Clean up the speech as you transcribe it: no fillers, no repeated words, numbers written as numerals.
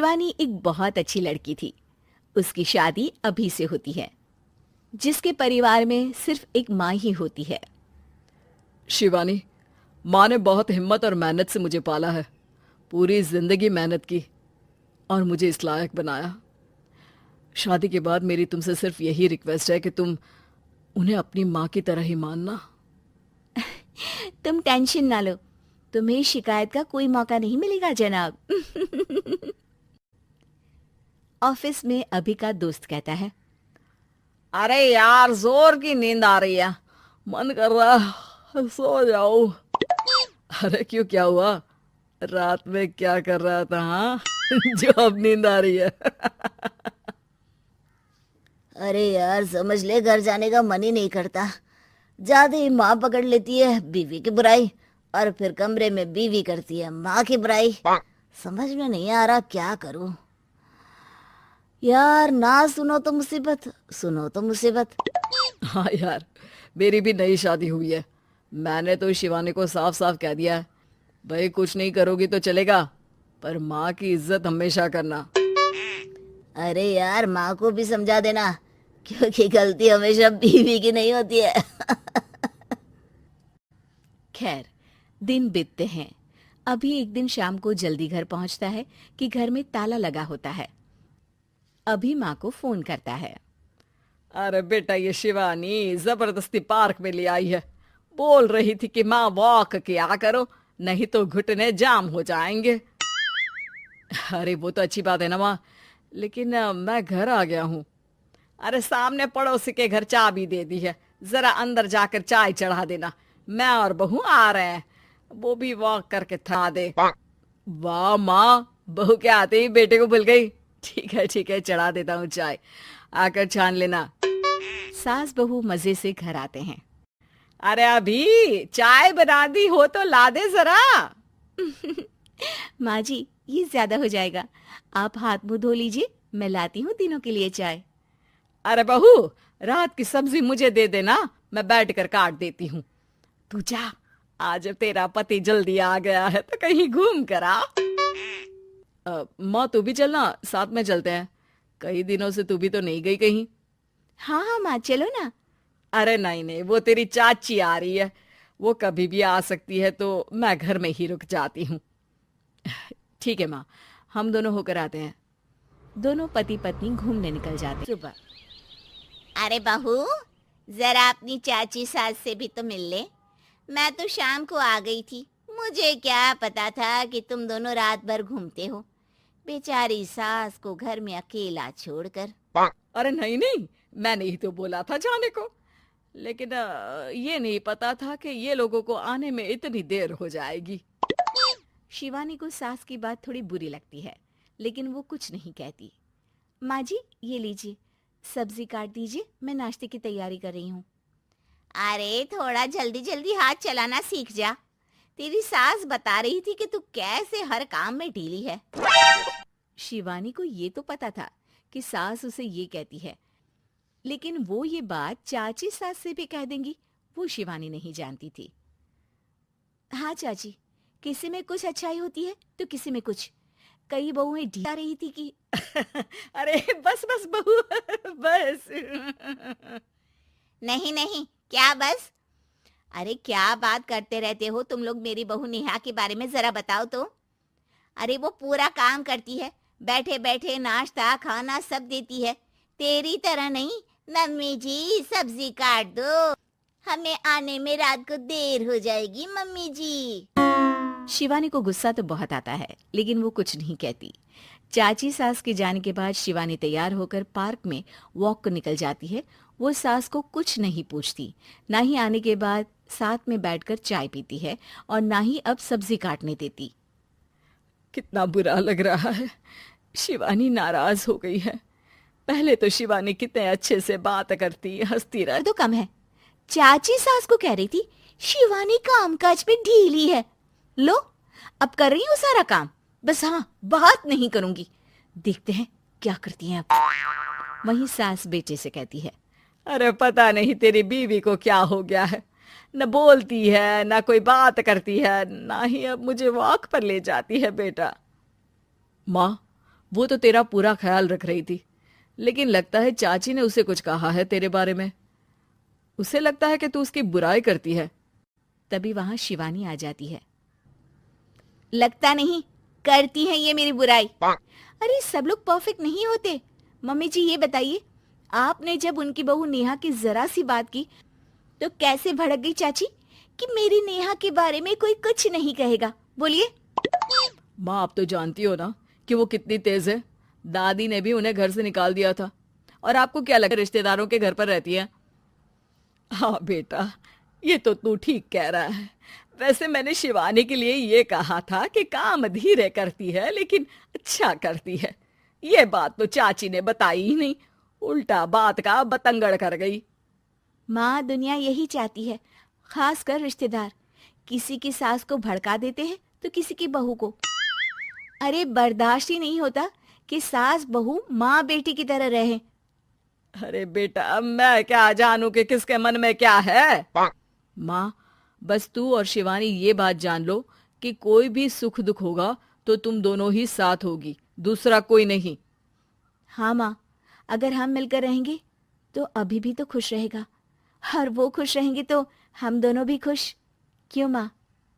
शिवानी एक बहुत अच्छी लड़की थी। उसकी शादी अभी से होती है, जिसके परिवार में सिर्फ एक माँ ही होती है। शिवानी, माँ ने बहुत हिम्मत और मेहनत से मुझे पाला है। पूरी जिंदगी मेहनत की और मुझे इस लायक बनाया। शादी के बाद मेरी तुमसे सिर्फ यही रिक्वेस्ट है कि तुम उन्हें अपनी माँ की तरह ही मानना। तुम टेंशन ना लो, तुम्हें शिकायत का कोई मौका नहीं मिलेगा जनाब। ऑफिस में अभी का दोस्त कहता है, अरे यार, जोर की नींद आ रही है, मन कर रहा है सो जाओ। अरे क्यों, क्या हुआ? रात में क्या कर रहा था हाँ? जो अब नींद आ रही है। अरे यार, समझ ले, घर जाने का मन ही नहीं करता। ज्यादा ही माँ पकड़ लेती है बीवी की बुराई, और फिर कमरे में बीवी करती है माँ की बुराई। समझ में नहीं आ रहा क्या करूं। यार, ना सुनो तो मुसीबत, सुनो तो मुसीबत। हाँ यार, मेरी भी नई शादी हुई है। मैंने तो शिवानी को साफ साफ कह दिया है, भाई कुछ नहीं करोगी तो चलेगा, पर माँ की इज्जत हमेशा करना। अरे यार, माँ को भी समझा देना, क्योंकि गलती हमेशा बीवी की नहीं होती है। खैर, दिन बीतते हैं। अभी एक दिन शाम को जल्दी घर पहुंचता है कि घर में ताला लगा होता है। अभी माँ को फोन करता है। अरे बेटा, ये शिवानी जबरदस्ती पार्क में ले आई है। बोल रही थी कि माँ वॉक किया करो, नहीं तो घुटने जाम हो जाएंगे। अरे वो तो अच्छी बात है ना माँ, लेकिन मैं घर आ गया हूँ। अरे सामने पड़ोसी के घर चाबी दे दी है, जरा अंदर जाकर चाय चढ़ा देना। मैं और बहू आ रहे हैं, वो भी वॉक करके थका दे। वाह माँ, बहू के आते ही बेटे को भूल गई। ठीक है ठीक है, चढ़ा देता हूँ चाय, आकर छान लेना। सास बहू मजे से घर आते हैं। अरे अभी चाय बना दी हो तो ला दे जरा। माँ जी, ये ज्यादा हो जाएगा, आप हाथ मुंह धो लीजिए, मैं लाती हूँ तीनों के लिए चाय। अरे बहू, रात की सब्जी मुझे दे देना, मैं बैठ कर काट देती हूँ। तू जा, आज तेरा पति जल्दी आ गया है तो कहीं घूम कर आ। माँ तू भी चलना, साथ में चलते हैं। कई दिनों से तू भी तो नहीं गई कहीं। हाँ हाँ माँ, चलो ना। अरे नहीं नहीं, वो तेरी चाची आ रही है, वो कभी भी आ सकती है, तो मैं घर में ही रुक जाती हूँ। ठीक है माँ, हम दोनों होकर आते हैं। दोनों पति पत्नी घूमने निकल जाते। सुबह। अरे बहू, जरा अपनी चाची सास से भी तो मिल ले। मैं तो शाम को आ गई थी, मुझे क्या पता था कि तुम दोनों रात भर घूमते हो। बेचारी सास को घर में अकेला छोड़कर। अरे नहीं नहीं, मैंने ही तो बोला था जाने को, लेकिन ये नहीं पता था कि ये लोगों को आने में इतनी देर हो जाएगी। शिवानी को सास की बात थोड़ी बुरी लगती है, लेकिन वो कुछ नहीं कहती। माँ जी, ये लीजिए, सब्जी काट दीजिए, मैं नाश्ते की तैयारी कर रही हूँ। अरे थोड़ा जल्दी जल्दी हाथ चलाना सीख जा। तेरी सास बता रही थी कि तू कैसे हर काम में ढीली है। शिवानी को ये तो पता था कि सास उसे ये कहती है, लेकिन वो ये बात चाची सास से भी कह देंगी, वो शिवानी नहीं जानती थी। हाँ चाची, किसी में कुछ अच्छाई होती है तो किसी में कुछ। कई बहुएं ढीला रही थी कि अरे बस बस बहू, बस। नहीं नहीं, क्या बस? अरे क्या बात करते रहते हो तुम लोग। मेरी बहू नेहा के बारे में जरा बताओ तो। अरे वो पूरा काम करती है, बैठे बैठे नाश्ता खाना सब देती है। तेरी तरह नहीं, मम्मी जी सब्जी काट दो, हमें आने में रात को देर हो जाएगी मम्मी जी। शिवानी को गुस्सा तो बहुत आता है, लेकिन वो कुछ नहीं कहती। चाची सास के जाने के बाद शिवानी तैयार होकर पार्क में वॉक को निकल जाती है। वो सास को कुछ नहीं पूछती, ना ही आने के बाद साथ में बैठकर चाय पीती है, और ना ही अब सब्जी काटने देती। कितना बुरा लग रहा है, शिवानी नाराज हो गई है। पहले तो शिवानी कितने अच्छे से बात करती, हंसती रहती। तो कम है, चाची सास को कह रही थी शिवानी कामकाज में ढीली है। लो, अब कर रही हूँ सारा काम, बस हाँ, बात नहीं करूंगी। देखते हैं क्या करती हैं अब। वहीं सास बेटे से कहती है, अरे पता नहीं तेरी बीवी को क्या हो गया है, न बोलती है न कोई बात करती है, ना ही अब मुझे वॉक पर ले जाती है। बेटा, माँ वो तो तेरा पूरा ख्याल रख रही थी, लेकिन लगता है चाची ने उसे कुछ कहा है तेरे बारे में। उसे लगता है कि तू उसकी बुराई करती है। तभी वहां शिवानी आ जाती है। लगता नहीं, करती है ये मेरी बुराई। अरे सब लोग परफेक्ट नहीं होते। मम्मी जी ये बताइए, आपने जब उनकी बहू नेहा की जरा सी बात की तो कैसे भड़क गई चाची कि मेरी नेहा के बारे में कोई कुछ नहीं कहेगा? बोलिए। माँ, आप तो जानती हो ना कि वो कितनी तेज है। दादी ने भी उन्हें घर से निकाल दिया था। और आपको क्या लगा रिश्तेदारों के घर पर रहती है? हाँ बेटा, ये तो तू ठीक कह रहा है। वैसे मैंने शिवानी के लिए ये कहा था कि काम धीरे करती है लेकिन अच्छा करती है। ये बात तो चाची ने बताई ही नहीं, उल्टा बात का बतंगड़ कर गई। माँ, दुनिया यही चाहती है, खासकर रिश्तेदार। किसी की सास को भड़का देते हैं तो किसी की बहू को। अरे बर्दाश्त ही नहीं होता कि सास बहू माँ बेटी की तरह रहे। अरे बेटा, मैं क्या जानूं कि किसके मन में क्या है। माँ, बस तू और शिवानी ये बात जान लो कि कोई भी सुख दुख होगा तो तुम दोनों ही साथ होगी, दूसरा कोई नहीं। हाँ माँ, अगर हम मिलकर रहेंगे तो अभी भी तो खुश रहेगा, और वो खुश रहेंगे तो हम दोनों भी खुश। क्यों माँ?